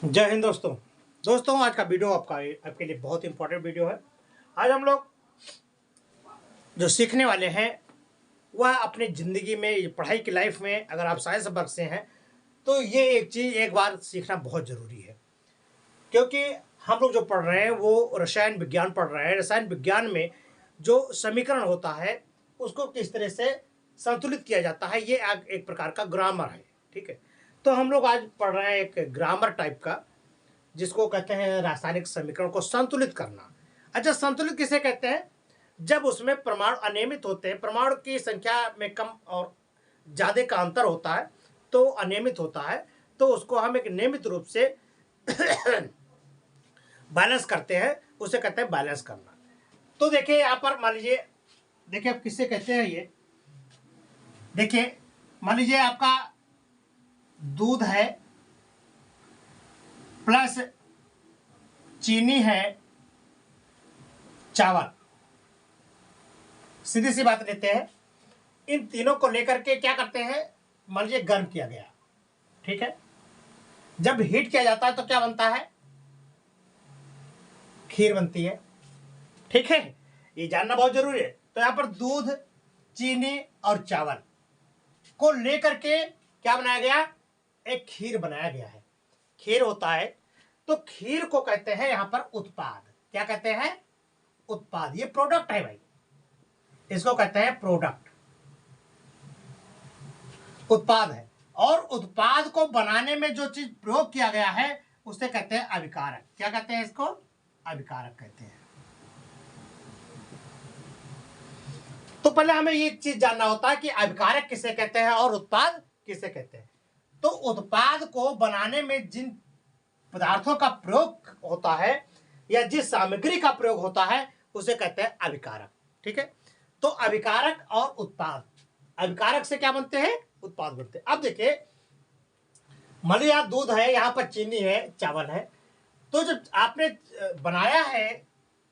जय हिंद दोस्तों। आज का वीडियो आपके लिए बहुत इंपॉर्टेंट वीडियो है। आज हम लोग जो सीखने वाले हैं वह अपनी ज़िंदगी में, पढ़ाई की लाइफ में, अगर आप साइंस वर्ग से हैं तो ये एक चीज़ एक बार सीखना बहुत ज़रूरी है। क्योंकि हम लोग जो पढ़ रहे हैं वो रसायन विज्ञान पढ़ रहे हैं। रसायन विज्ञान में जो समीकरण होता है उसको किस तरह से संतुलित किया जाता है, ये एक प्रकार का ग्रामर है। ठीक है, तो हम लोग आज पढ़ रहे हैं एक ग्रामर टाइप का, जिसको कहते हैं रासायनिक समीकरण को संतुलित करना। अच्छा, संतुलित किसे कहते हैं? जब उसमें परमाणु अनियमित होते हैं, परमाणु की संख्या में कम और ज़्यादा का अंतर होता है तो अनियमित होता है, तो उसको हम एक नियमित रूप से बैलेंस करते हैं, उसे कहते हैं बैलेंस करना। तो देखिए यहाँ पर मान लीजिए, देखिए आप किससे कहते हैं ये, देखिए मान लीजिए आपका दूध है प्लस चीनी है चावल, सीधी सी बात लेते हैं। इन तीनों को लेकर के क्या करते हैं, मान लीजिए गर्म किया गया, ठीक है। जब हीट किया जाता है तो क्या बनता है? खीर बनती है, ठीक है। ये जानना बहुत जरूरी है। तो यहाँ पर दूध, चीनी और चावल को लेकर के क्या बनाया गया? एक खीर बनाया गया है। खीर होता है, तो खीर को कहते हैं यहाँ पर उत्पाद। क्या कहते हैं? उत्पाद। ये प्रोडक्ट है भाई, इसको कहते हैं प्रोडक्ट, उत्पाद है। और उत्पाद को बनाने में जो चीज प्रयोग किया गया है उसे कहते हैं अभिकारक। क्या कहते हैं इसको? अभिकारक कहते हैं। तो पहले हमें ये चीज जानना होता है कि अभिकारक किसे कहते हैं और उत्पाद किसे कहते हैं। तो उत्पाद को बनाने में जिन पदार्थों का प्रयोग होता है या जिस सामग्री का प्रयोग होता है उसे कहते हैं अभिकारक, ठीक है। तो अभिकारक और उत्पाद, अभिकारक से क्या बनते हैं? उत्पाद बनते हैं। अब देखिए, मान लीजिए यहाँ दूध है, यहाँ पर चीनी है, चावल है। तो जब आपने बनाया है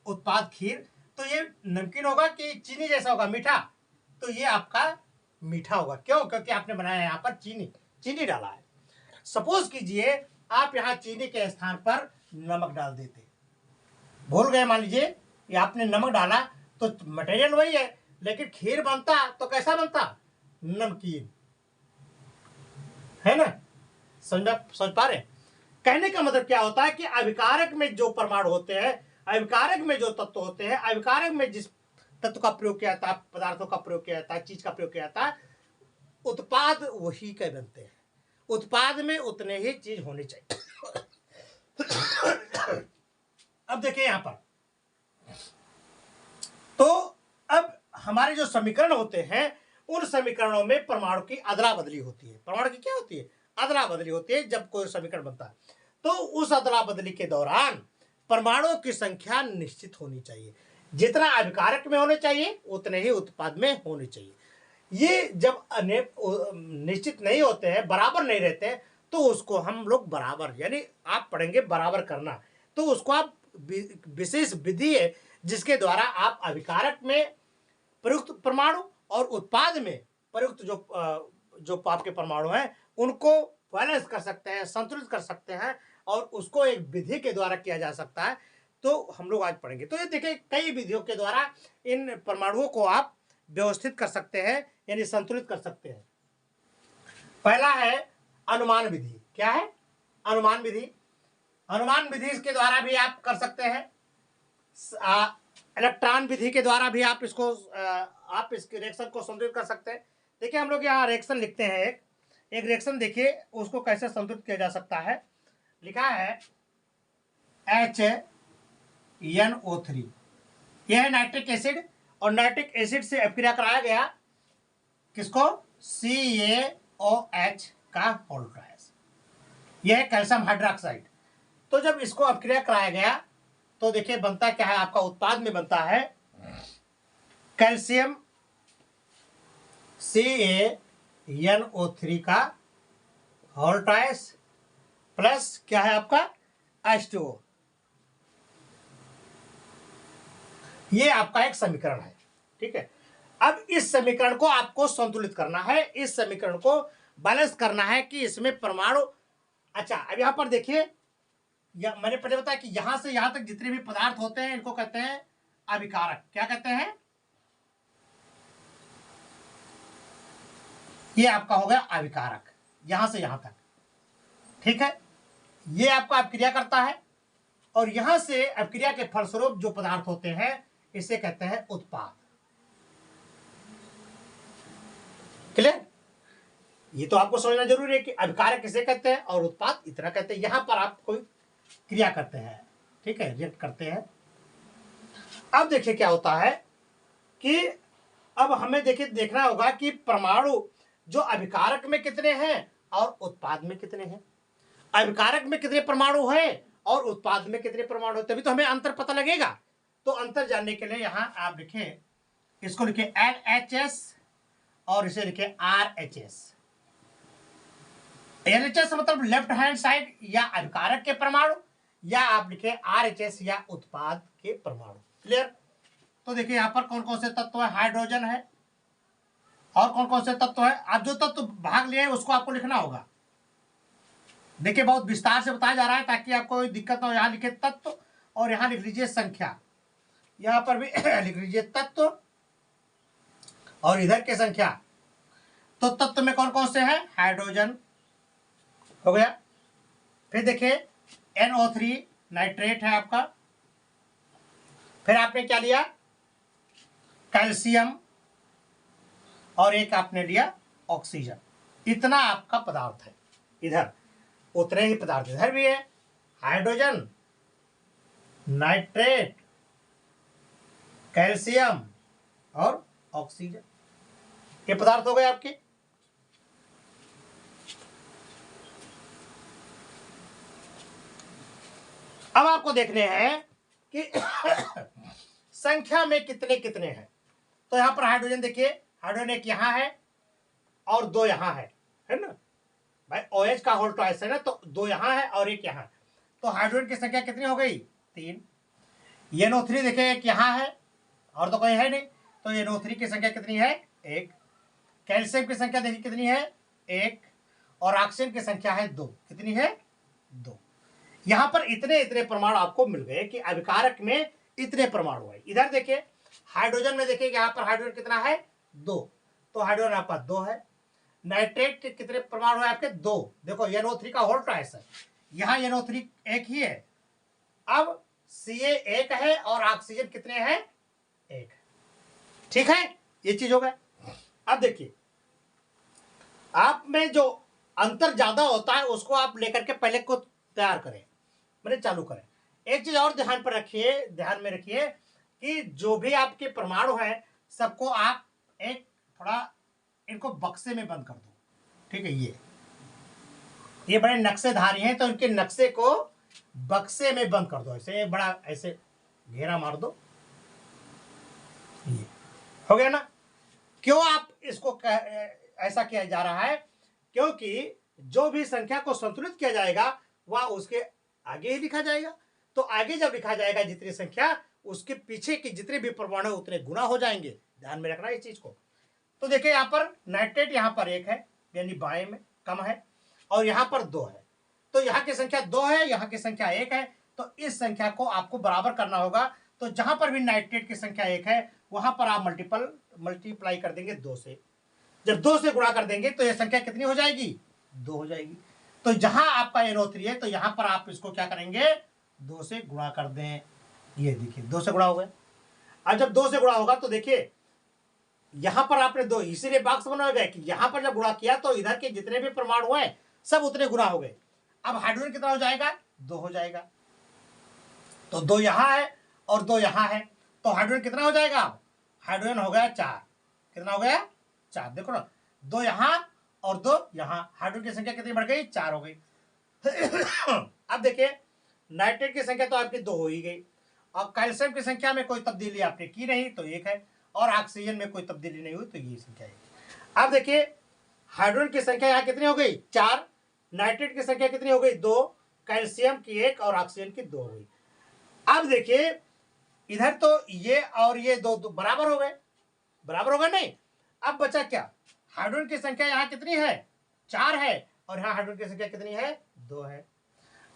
उत्पाद खीर, तो ये नमकीन होगा कि चीनी जैसा होगा, मीठा? तो ये आपका मीठा होगा। क्यों? क्योंकि आपने बनाया है यहाँ पर चीनी डाला है। सपोज कीजिए आप यहाँ चीनी के स्थान पर नमक डाल देते, भूल गए, मान लीजिए ये आपने नमक डाला, तो मटेरियल वही है लेकिन खीर बनता तो कैसा बनता? नमकीन, है ना? समझ पा रहे? कहने का मतलब क्या होता है कि अभिकारक में जो परमाणु होते हैं, अभिकारक में जो तत्व होते हैं, अभिकारक में जिस तत्व का प्रयोग किया जाता है, पदार्थों का प्रयोग किया जाता है, चीज का प्रयोग किया जाता है, उत्पाद वही के बनते हैं। उत्पाद में उतने ही चीज होनी चाहिए। अब देखिए यहां पर, तो अब हमारे जो समीकरण होते हैं उन समीकरणों में परमाणु की अदला बदली होती है। परमाणु की क्या होती है? अदला बदली होती है। जब कोई समीकरण बनता है तो उस अदला बदली के दौरान परमाणुओं की संख्या निश्चित होनी चाहिए। जितना अभिकारक में होने चाहिए उतने ही उत्पाद में होने चाहिए। ये जब निश्चित नहीं होते हैं, बराबर नहीं रहते हैं, तो उसको हम लोग बराबर, यानी आप पढ़ेंगे बराबर करना, तो उसको आप विशेष विधि है जिसके द्वारा आप अभिकारक में प्रयुक्त परमाणु और उत्पाद में प्रयुक्त जो आपके परमाणु हैं उनको बैलेंस कर सकते हैं, संतुलित कर सकते हैं, और उसको एक विधि के द्वारा किया जा सकता है। तो हम लोग आज पढ़ेंगे। तो ये देखिए, कई विधियों के द्वारा इन परमाणुओं को आप व्यवस्थित कर सकते हैं, यानी संतुलित कर सकते हैं। पहला है अनुमान विधि। क्या है? अनुमान विधि। अनुमान विधि के द्वारा भी आप कर सकते हैं। इलेक्ट्रॉन विधि के द्वारा भी आप इसके रिएक्शन को संतुलित कर सकते हैं। देखिए हम लोग यहाँ रिएक्शन लिखते हैं, एक रिएक्शन देखिए उसको कैसे संतुलित किया जा सकता है। लिखा है HNO3, यह है नाइट्रिक एसिड, और नाइट्रिक एसिड से अभिक्रिया कराया गया किसको? CaOH का होल्ड्राइस, यह है कैल्शियम हाइड्रोक्साइड। तो जब इसको अभिक्रिया कराया गया तो देखिए बनता क्या है? आपका उत्पाद में बनता है कैल्शियम CaNO3 का होल्ड्राइस प्लस क्या है आपका? H2O। ये आपका एक समीकरण है, ठीक है। अब इस समीकरण को आपको संतुलित करना है, इस समीकरण को बैलेंस करना है कि इसमें परमाणु। अच्छा, अब यहां पर देखिए मैंने पहले बताया कि यहां से यहां तक जितने भी पदार्थ होते हैं इनको कहते हैं अभिकारक। क्या कहते हैं? ये आपका हो गया अभिकारक, यहां से यहां तक। ठीक है, ये आपका अभिक्रिया करता है और यहां से अभिक्रिया के फलस्वरूप जो पदार्थ होते हैं इसे कहते हैं उत्पाद। क्लियर? ये तो आपको समझना जरूरी है कि अभिकारक किसे कहते हैं और उत्पाद इतना कहते हैं। यहां पर आप कोई क्रिया करते हैं, ठीक है, रिएक्ट करते हैं। अब देखिए क्या होता है कि अब हमें देखिए देखना होगा कि परमाणु जो अभिकारक में कितने हैं और उत्पाद में कितने हैं। अभिकारक में कितने परमाणु हैं और उत्पाद में कितने परमाणु हैं, तभी तो हमें अंतर पता लगेगा। तो अंतर जानने के लिए यहां आप लिखें, इसको लिखे NHS और इसे लिखे RHS। NHS मतलब लेफ्ट हैंड साइड या अभिकारक के परमाणु, या आप लिखे RHS या उत्पाद के परमाणु। क्लियर? तो देखिए यहां पर कौन कौन से तत्व है, हाइड्रोजन है और कौन कौन से तत्व है। आप जो तत्व भाग लिए उसको आपको लिखना होगा। देखिए बहुत विस्तार से बताया जा रहा है ताकि आपको कोई दिक्कत ना हो। यहां लिखे तत्व और यहां लिख लीजिए संख्या, यहां पर भी लिख लीजिए तत्व और इधर के संख्या। तो तत्व में कौन कौन से हैं? हाइड्रोजन हो गया, फिर देखिए NO3 नाइट्रेट है आपका, फिर आपने क्या लिया? कैल्शियम और एक आपने लिया ऑक्सीजन। इतना आपका पदार्थ है। इधर उतने ही पदार्थ इधर भी है, हाइड्रोजन, नाइट्रेट, कैल्शियम और ऑक्सीजन। ये पदार्थ हो गए आपके। अब आपको देखने हैं कि संख्या में कितने कितने हैं। तो यहां पर हाइड्रोजन देखिए, हाइड्रोजन एक यहां है और दो यहां है ना भाई। OH का होल ट्वाइस है ना, तो दो यहां है और एक यहां। तो हाइड्रोजन की संख्या कितनी हो गई? 3। NO3 देखिए एक यहां है और तो कोई है नहीं, तो NO3 की संख्या कितनी है? 1। कैल्शियम की संख्या देखिए कितनी है? 1। और ऑक्सीजन की संख्या है 2। कितनी है? 2। यहां पर इतने इतने परमाणु आपको मिल गए कि अभिकारक में इतने परमाणु है। इधर देखिए हाइड्रोजन में देखिए यहां पर हाइड्रोजन कितना है? 2। तो हाइड्रोजन आपका 2 है। नाइट्रेट के कितने परमाणु है आपके? 2। देखो NO3 का होल ट्वाइस है, यहां NO3 एक ही है। अब Ca एक है और ऑक्सीजन कितने हैं? 1। ठीक है, ये चीज हो गया। अब देखिए आप में जो अंतर ज्यादा होता है उसको आप लेकर के पहले को तैयार करें, मैंने चालू करें। एक चीज और ध्यान पर रखिए, ध्यान में रखिए कि जो भी आपके परमाणु हैं सबको आप एक थोड़ा इनको बक्से में बंद कर दो। ठीक है, ये बड़े नक्शेधारी हैं तो इनके नक्शे को बक्से में बंद कर दो। ऐसे बड़ा ऐसे घेरा मार दो। ये हो गया ना? क्यों आप इसको ऐसा किया जा रहा है? क्योंकि जो भी संख्या को संतुलित किया जाएगा वह उसके आगे ही लिखा जाएगा। तो आगे जब लिखा जाएगा जितनी संख्या, उसके पीछे के जितने भी परमाणु उतने गुना हो जाएंगे। ध्यान में रखना इस चीज को। तो देखिए यहां पर नाइट्रेट यहां पर 1 है, यानी बाएं में कम है, और यहां पर 2 है। तो यहां की संख्या 2 है, यहां की संख्या 1 है। तो इस संख्या को आपको बराबर करना होगा। तो जहां पर भी नाइट्रेट की संख्या 1 है वहां पर आप मल्टीप्लाई कर देंगे 2 से। जब 2 से गुणा कर देंगे तो यह संख्या कितनी हो जाएगी? 2 हो जाएगी। तो जहां आपका NO3 है तो यहां पर आप इसको क्या करेंगे? 2 से गुणा कर दें। ये देखिए 2 से गुणा हो गया। अब जब 2 से गुणा होगा तो देखिए यहां पर आपने 2, इसीलिए बॉक्स बना गया कि यहां पर जब गुणा किया तो इधर के जितने भी परमाणु हैं सब उतने गुणा हो गए। अब हाइड्रोजन कितना हो जाएगा? 2 हो जाएगा। तो 2 यहां है और 2 यहां है, तो हाइड्रोजन कितना हो जाएगा? हाइड्रोजन हो गया 4। कितना हो गया? 4। देखो ना, 2 यहां और 2 यहां, हाइड्रोजन की संख्या कितनी बढ़ गई? 4 हो गई। अब देखिए नाइट्रेट की संख्या तो आपकी 2 हो ही गई, और कैल्शियम की संख्या में कोई तब्दीली आपने की नहीं तो 1 है, और ऑक्सीजन में कोई तब्दीली नहीं हुई तो ये संख्या है। अब देखिए हाइड्रोजन की संख्या यहाँ कितनी हो गई? 4। नाइट्रेट की संख्या कितनी हो गई? 2। कैल्शियम की 1 और ऑक्सीजन की 2 हो गई। अब देखिए इधर तो ये और ये दो बराबर हो गए, बराबर होगा नहीं। अब बचा क्या? हाइड्रोजन की संख्या यहाँ कितनी है? 4 है, और यहाँ हाइड्रोजन की संख्या कितनी है? 2 है।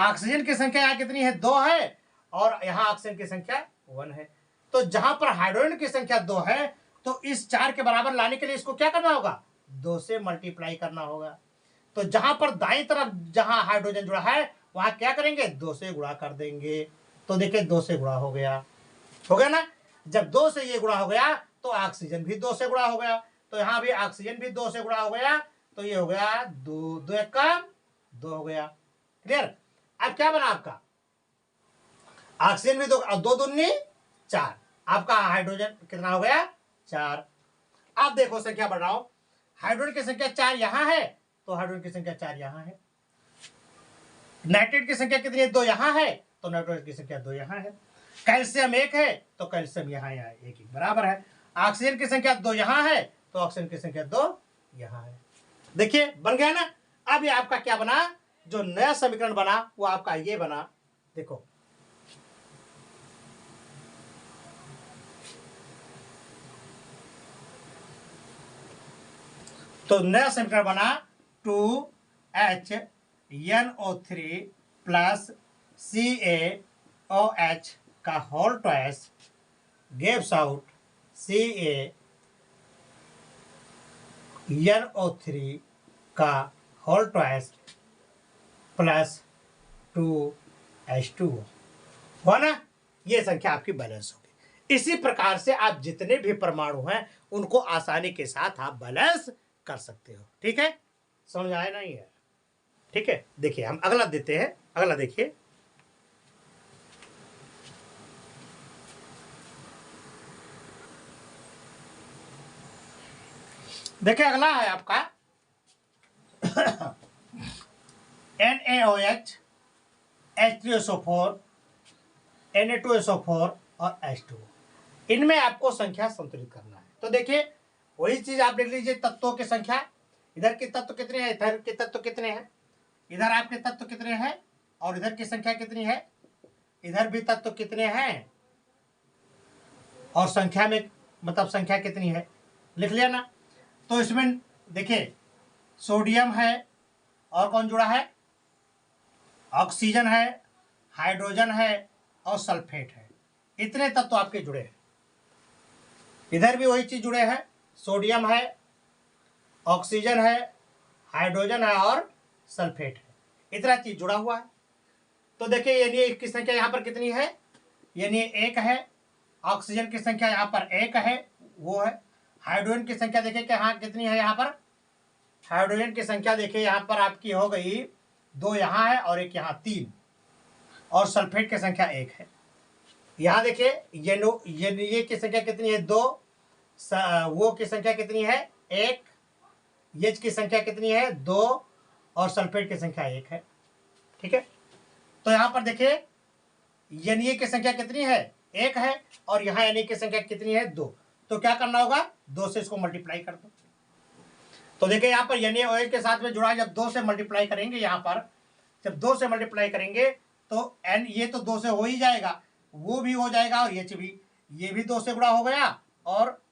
ऑक्सीजन की संख्या यहाँ कितनी है, 2 है, और यहाँ ऑक्सीजन की संख्या 1 है। तो जहां पर हाइड्रोजन की संख्या 2 है, तो इस 4 के बराबर लाने के लिए इसको क्या करना होगा, 2 से मल्टीप्लाई करना होगा। तो जहां पर दाईं तरफ जहां हाइड्रोजन जुड़ा है वहां क्या करेंगे, 2 से गुणा कर देंगे। तो देखिए 2 से गुणा हो गया ना। जब 2 से ये गुणा हो गया तो ऑक्सीजन भी 2 से गुणा हो गया, तो यहाँ भी ऑक्सीजन भी 2 से गुणा हो गया, तो ये हो गया 2 2 1 का 2 हो गया। क्लियर। अब क्या बना आपका, ऑक्सीजन भी 2 और 2 दूनी 4, आपका हाइड्रोजन कितना हो गया, 4। आप देखो संख्या बढ़ रहा हूं, हाइड्रोजन की संख्या 4 यहां है, तो हाइड्रोजन की संख्या 4 यहां है। नाइट्रेट की संख्या कितनी है, 2 यहां है, तो नाइट्रोजन की संख्या 2 यहां है। कैल्शियम 1 है, तो कैल्शियम यहां एक ही बराबर है। ऑक्सीजन की संख्या 2 यहां है, तो ऑक्सीजन की संख्या 2 यहां है। देखिए बन गया ना। अब ये आपका क्या बना, जो नया समीकरण बना वो आपका ये बना। देखो तो नया समीकरण बना 2HNO3 प्लस CaOH का whole twice gives out CaNO3 का होल ट्वाइस प्लस 2H2O हुआ ना। ये संख्या आपकी बैलेंस होगी। इसी प्रकार से आप जितने भी परमाणु हैं उनको आसानी के साथ आप बैलेंस कर सकते हो। ठीक है, समझ आया नहीं है। ठीक है, देखिए हम अगला देते हैं। अगला देखिए, देखिए अगला है आपका NaOH, H3SO4, Na2SO4 और H2O। इनमें आपको संख्या संतुलित करना है। तो देखिए वही चीज आप देख लीजिए, तत्वों की संख्या, इधर के तत्व कितने हैं, इधर के तत्व कितने हैं, इधर आपके तत्व कितने हैं, और इधर की संख्या कितनी है, इधर भी तत्व कितने हैं, और संख्या में मतलब संख्या कितनी है, लिख लिया ना। तो इसमें देखिए सोडियम है, और कौन जुड़ा है, ऑक्सीजन है, हाइड्रोजन है और सल्फेट है। इतने तत्व आपके जुड़े हैं। इधर भी वही चीज जुड़े हैं, सोडियम है, ऑक्सीजन है, हाइड्रोजन है और सल्फेट है। इतना चीज जुड़ा हुआ है। तो देखिए यानी इसकी संख्या यहाँ पर कितनी है, यानी 1 है। ऑक्सीजन की संख्या यहाँ पर 1 है, वो है। हाइड्रोजन की संख्या देखिए कि हाँ कितनी है, यहाँ पर हाइड्रोजन की संख्या देखिए यहाँ पर आपकी हो गई 2 यहाँ है और 1 यहाँ, 3। और सल्फेट की संख्या 1 है। यहाँ देखिए ये की संख्या कितनी है, 2। वो की संख्या कितनी है, 1। ये की संख्या कितनी है, 2। और सल्फेट की संख्या 1 है। ठीक है, तो यहाँ पर देखिए एन की संख्या कितनी है, 1 है, और यहाँ एन की संख्या कितनी है, 2। तो क्या करना होगा, 2 से इसको मल्टीप्लाई कर दो। तो देखिए यहाँ पर NaOH के साथ में जुड़ा, जब 2 से मल्टीप्लाई करेंगे, यहाँ पर जब 2 से मल्टीप्लाई करेंगे तो N ये तो 2 से हो ही जाएगा, वो भी हो जाएगा, और H भी, ये भी 2 से गुणा हो गया, और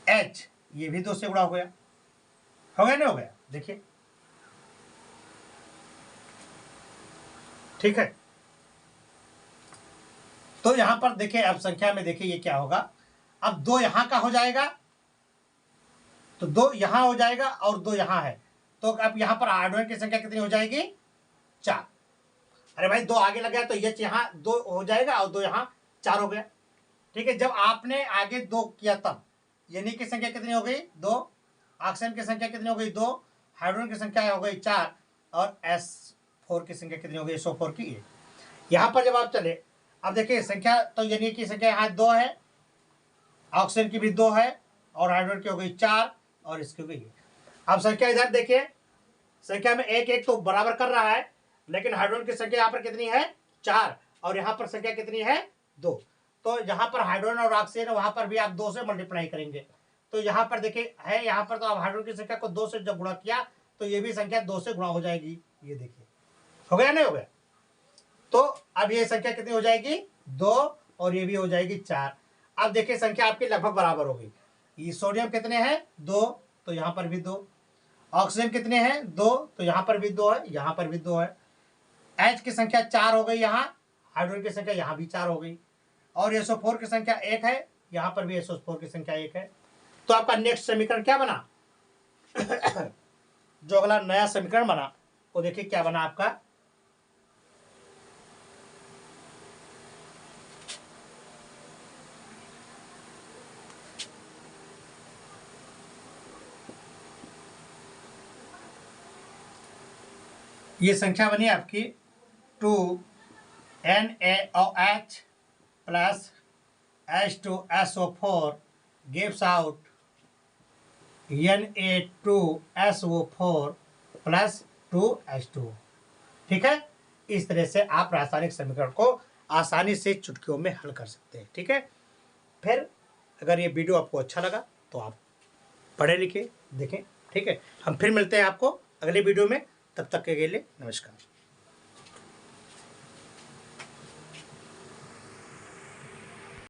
H ये भी 2 से गुणा हो गया। नहीं हो गया, देखिए। ठीक है, तो यहां पर देखिए अब संख्या में देखिए ये क्या होगा, अब 2 यहां का हो जाएगा, तो 2 यहां हो जाएगा और 2 यहां है, तो अब यहां पर हाइड्रोजन की संख्या कितनी हो जाएगी, 4। अरे भाई 2 आगे लग गया तो ये यहां 2 हो जाएगा और 2 यहां 4 हो गया। ठीक है, जब आपने आगे 2 किया तब यानी की संख्या कितनी हो गई, 2। ऑक्सीजन की संख्या कितनी हो गई, 2। हाइड्रोजन की संख्या हो गई 4, और S4 की संख्या कितनी हो गई, SO4 की 1। यहां पर जब आप चले, अब देखिए संख्या, तो यानी की संख्या यहाँ 2 है, ऑक्सीजन की भी 2 है, और हाइड्रोजन की हो गई 4, और इसकी हो गई। अब संख्या इधर देखिए, संख्या में 1 1 तो बराबर कर रहा है, लेकिन हाइड्रोजन की संख्या यहाँ पर कितनी है, 4, और यहाँ पर संख्या कितनी है, 2। तो यहाँ पर हाइड्रोजन और ऑक्सीजन, वहां पर भी आप 2 से मल्टीप्लाई करेंगे। तो यहाँ पर देखिए है, यहाँ पर तो आप हाइड्रोजन की संख्या को 2 से जब गुणा किया तो ये भी संख्या 2 से गुणा हो जाएगी। ये देखिए हो गया, नहीं हो गया। तो अब ये संख्या कितनी हो जाएगी, 2, और ये भी हो जाएगी 4। अब देखिए संख्या आपकी लगभग बराबर हो गई। ये सोडियम कितने हैं, 2, तो यहाँ पर भी 2। ऑक्सीजन कितने हैं, 2, तो यहाँ पर भी 2 है, यहाँ पर भी 2 है। H की संख्या 4 हो गई, यहाँ हाइड्रोजन की संख्या यहाँ भी 4 हो गई, और SO4 की संख्या 1 है, यहाँ पर भी SO4 की संख्या 1 है। तो आपका नेक्स्ट समीकरण क्या बना? जो अगला नया समीकरण बना वो देखिए क्या बना आपका। ये संख्या बनी आपकी 2NaOH plus H2SO4 gives out Na2SO4 plus 2H2। ठीक है, इस तरह से आप रासायनिक समीकरण को आसानी से चुटकियों में हल कर सकते हैं। ठीक है, फिर अगर ये वीडियो आपको अच्छा लगा तो आप पढ़े लिखे देखें। ठीक है, हम फिर मिलते हैं आपको अगले वीडियो में, तब तक के लिए नमस्कार।